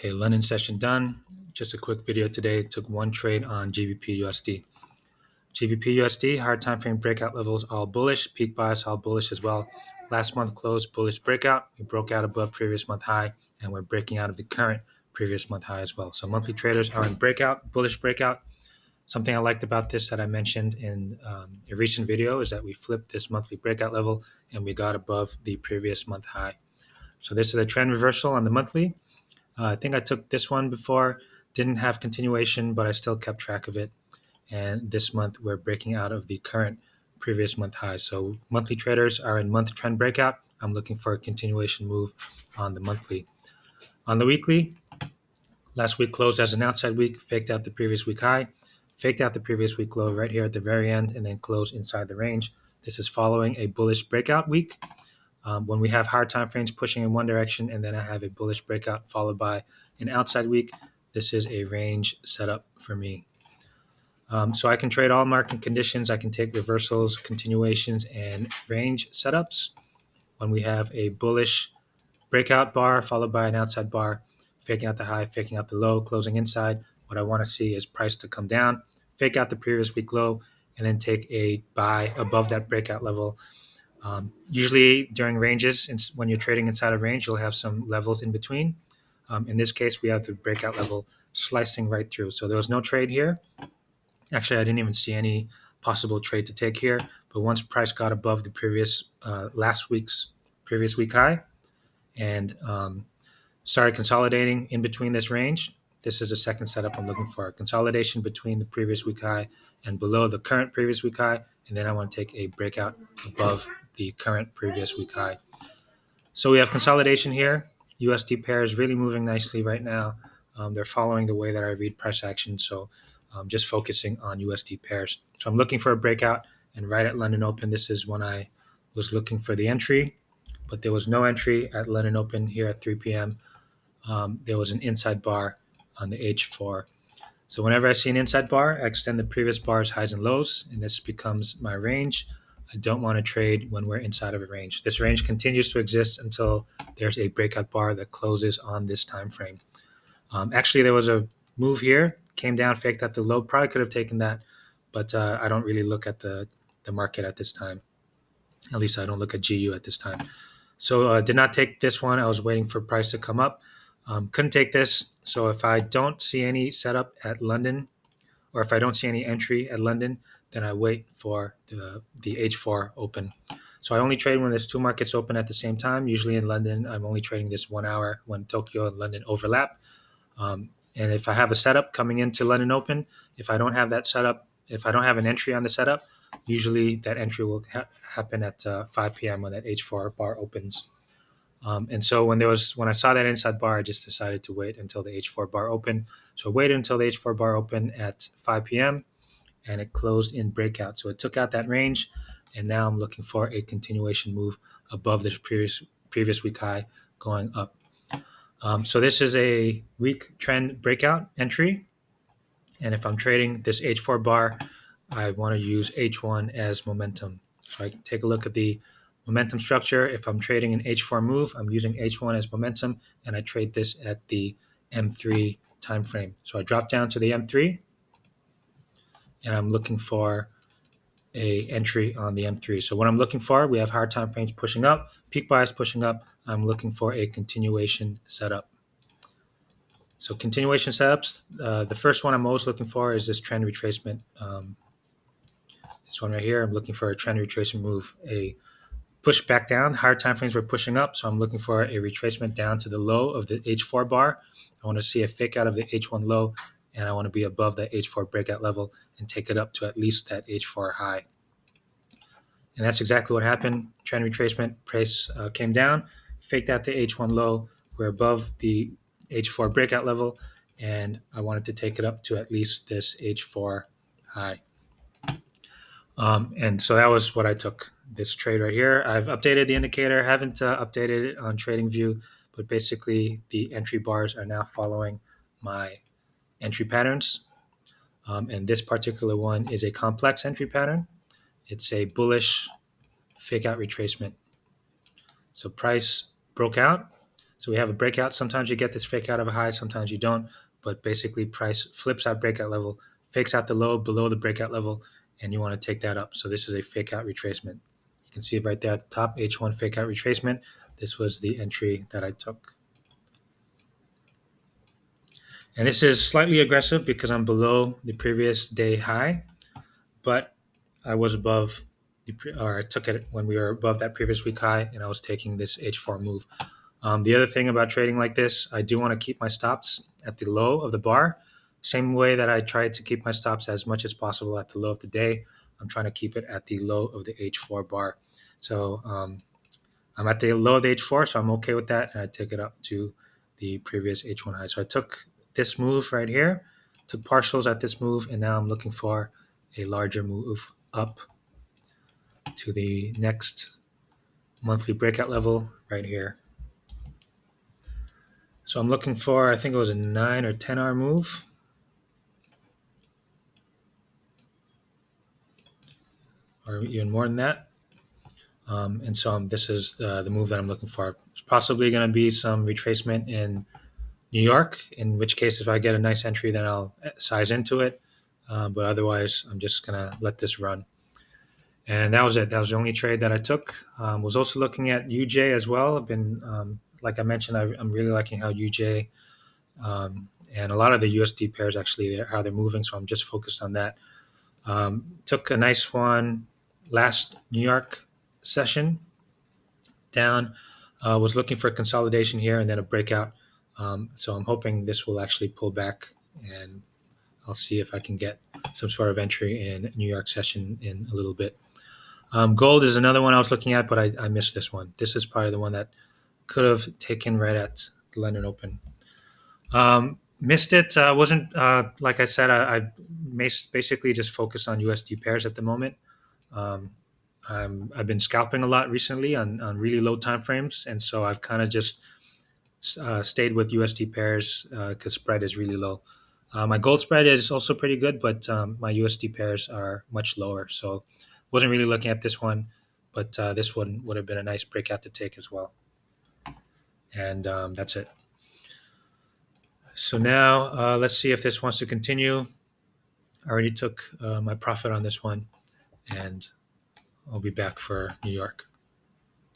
Okay, London session done. Just a quick video today. Took one trade on GBPUSD. GBPUSD, hard time frame breakout levels all bullish, peak bias all bullish as well. Last month closed bullish breakout. We broke out above previous month high, and we're breaking out of the current previous month high as well. So monthly traders are in breakout, bullish breakout. Something I liked about this that I mentioned in a recent video is that we flipped this monthly breakout level and we got above the previous month high. So this is a trend reversal on the monthly. I think I took this one before, didn't have continuation, but I still kept track of it. And this month we're breaking out of the current previous month high. So monthly traders are in month trend breakout. I'm looking for a continuation move on the monthly. On the weekly, last week closed as an outside week, faked out the previous week high, faked out the previous week low right here at the very end, and then closed inside the range. This is following a bullish breakout week. When we have hard time frames pushing in one direction and then I have a bullish breakout followed by an outside week, this is a range setup for me. So I can trade all market conditions. I can take reversals, continuations, and range setups. When we have a bullish breakout bar followed by an outside bar, faking out the high, faking out the low, closing inside, what I want to see is price to come down, fake out the previous week low, and then take a buy above that breakout level. Usually during ranges, when you're trading inside a range, you'll have some levels in between. In this case, we have the breakout level slicing right through. So there was no trade here. Actually, I didn't even see any possible trade to take here. But once price got above the previous week high and started consolidating in between this range, this is a second setup I'm looking for. Consolidation between the previous week high and below the current previous week high. And then I want to take a breakout above the current previous week high. So we have consolidation here. USD pair is really moving nicely right now. They're following the way that I read price action. So just focusing on USD pairs. So I'm looking for a breakout. And right at London Open, this is when I was looking for the entry. But there was no entry at London Open here at 3 p.m. There was an inside bar on the H4. So whenever I see an inside bar, I extend the previous bar's highs and lows, and this becomes my range. I don't want to trade when we're inside of a range. This range continues to exist until there's a breakout bar that closes on this time frame. Actually, there was a move here, came down, faked at the low. Probably could have taken that, but I don't really look at the market at this time. At least I don't look at GU at this time. So did not take this one. I was waiting for price to come up. Couldn't take this. So if I don't see any setup at London, or if I don't see any entry at London, then I wait for the H4 open. So I only trade when there's two markets open at the same time. Usually in London, I'm only trading this 1 hour when Tokyo and London overlap. And if I have a setup coming into London Open, if I don't have that setup, if I don't have an entry on the setup, usually that entry will happen at 5 p.m. when that H4 bar opens. And so when I saw that inside bar, I just decided to wait until the H4 bar opened. So I waited until the H4 bar opened at 5 p.m. and it closed in breakout. So it took out that range, and now I'm looking for a continuation move above the previous week high going up. So this is a week trend breakout entry. And if I'm trading this H4 bar, I want to use H1 as momentum. So I can take a look at the momentum structure. If I'm trading an H4 move, I'm using H1 as momentum, and I trade this at the M3 time frame. So I drop down to the M3, and I'm looking for a entry on the M3. So what I'm looking for, we have hard time frames pushing up, peak bias pushing up. I'm looking for a continuation setup. So continuation setups, the first one I'm always looking for is this trend retracement. This one right here, I'm looking for a trend retracement move, a push back down. Higher time frames were pushing up, so I'm looking for a retracement down to the low of the H4 bar. I want to see a fake out of the H1 low, and I want to be above that H4 breakout level and take it up to at least that H4 high. And that's exactly what happened. Trend retracement, price came down, faked out the H1 low. We're above the H4 breakout level, and I wanted to take it up to at least this H4 high. And so that was what I took, this trade right here. I've updated the indicator, haven't updated it on TradingView, but basically the entry bars are now following my entry patterns. And this particular one is a complex entry pattern. It's a bullish fake out retracement. So price broke out. So we have a breakout. Sometimes you get this fake out of a high, sometimes you don't. But basically, price flips out breakout level, fakes out the low below the breakout level, and you want to take that up. So this is a fake out retracement. You can see it right there at the top, H1 fake out retracement. This was the entry that I took. And this is slightly aggressive because I'm below the previous day high, but I was above, or I took it when we were above that previous week high, and I was taking this H4 move. The other thing about trading like this, I do want to keep my stops at the low of the bar. Same way that I try to keep my stops as much as possible at the low of the day, I'm trying to keep it at the low of the H4 bar. So I'm at the low of the H4, so I'm okay with that, and I took it up to the previous H1 high. So I took this move right here, took partials at this move, and now I'm looking for a larger move up to the next monthly breakout level right here. So I'm looking for, I think it was a 9 or 10 hour move. Or even more than that. And so this is the move that I'm looking for. It's possibly going to be some retracement in New York, in which case, if I get a nice entry, then I'll size into it. But otherwise, I'm just going to let this run. And that was it. That was the only trade that I took. Was also looking at UJ as well. I've been, like I mentioned, I'm really liking how UJ and a lot of the USD pairs actually, how they're moving. So I'm just focused on that. Took a nice one last New York session down. Was looking for consolidation here and then a breakout. So I'm hoping this will actually pull back, and I'll see if I can get some sort of entry in New York session in a little bit. Gold is another one I was looking at, but I missed this one. This is probably the one that could have taken right at the London Open. Missed it. Wasn't like I said. I basically just focused on USD pairs at the moment. Um, I've been scalping a lot recently on really low time frames, and so I've kind of just stayed with USD pairs because spread is really low. My gold spread is also pretty good, but my USD pairs are much lower. So wasn't really looking at this one, but this one would have been a nice breakout to take as well. And that's it. So now let's see if this wants to continue. I already took my profit on this one, and I'll be back for New York.